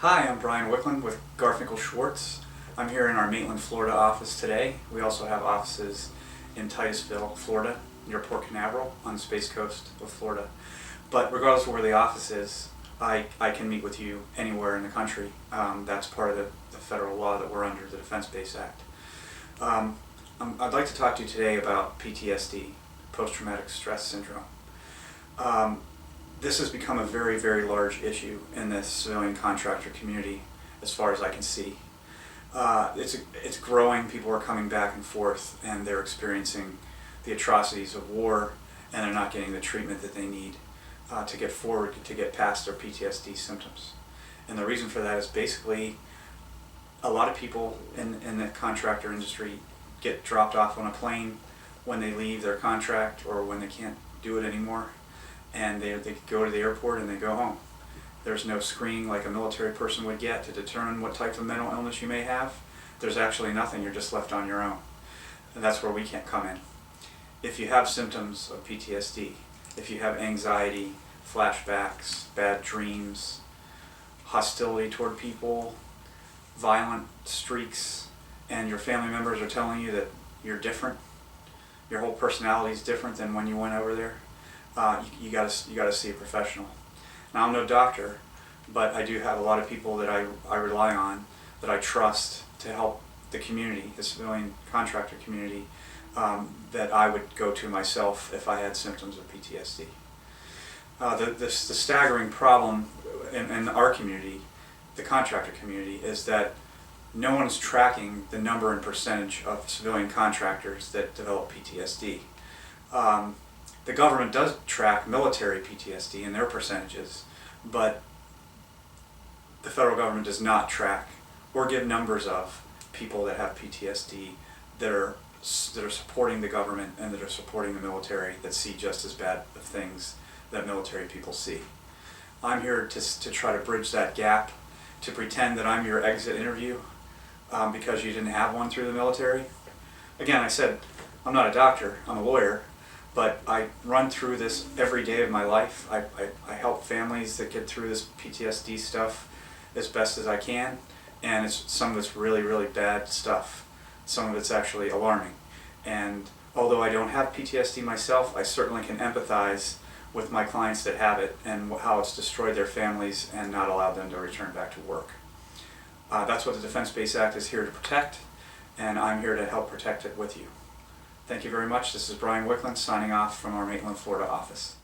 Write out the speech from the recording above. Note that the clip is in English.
Hi, I'm Brian Wiklendt with Garfinkel Schwartz. I'm here in our Maitland, Florida office today. We also have offices in Titusville, Florida, near Port Canaveral on the Space Coast of Florida. But regardless of where the office is, I can meet with you anywhere in the country. That's part of the federal law that we're under, the Defense Base Act. I'd like to talk to you today about PTSD, post-traumatic stress syndrome. This has become a very, very large issue in the civilian contractor community, as far as I can see. It's growing. People are coming back and forth, and they're experiencing the atrocities of war, and they're not getting the treatment that they need to get forward, to get past their PTSD symptoms. And the reason for that is basically a lot of people in the contractor industry get dropped off on a plane when they leave their contract or when they can't do it anymore. And they go to the airport and they go home. There's no screening like a military person would get to determine what type of mental illness you may have. There's actually nothing. You're just left on your own. And that's where we can't come in. If you have symptoms of PTSD, if you have anxiety, flashbacks, bad dreams, hostility toward people, violent streaks, and your family members are telling you that you're different, your whole personality is different than when you went over there, you gotta see a professional. Now, I'm no doctor, but I do have a lot of people that I rely on, that I trust to help the community, the civilian contractor community, that I would go to myself if I had symptoms of PTSD. The staggering problem in our community, the contractor community, is that no one's tracking the number and percentage of civilian contractors that develop PTSD. The government does track military PTSD and their percentages, but the federal government does not track or give numbers of people that have PTSD that are supporting the government and that are supporting the military, that see just as bad of things that military people see. I'm here to try to bridge that gap, to pretend that I'm your exit interview because you didn't have one through the military. Again, I said, I'm not a doctor, I'm a lawyer. But I run through this every day of my life. I help families that get through this PTSD stuff as best as I can, and some of it's really, really bad stuff. Some of it's actually alarming. And although I don't have PTSD myself, I certainly can empathize with my clients that have it and how it's destroyed their families and not allowed them to return back to work. That's what the Defense Base Act is here to protect, and I'm here to help protect it with you. Thank you very much. This is Brian Wiklendt signing off from our Maitland, Florida office.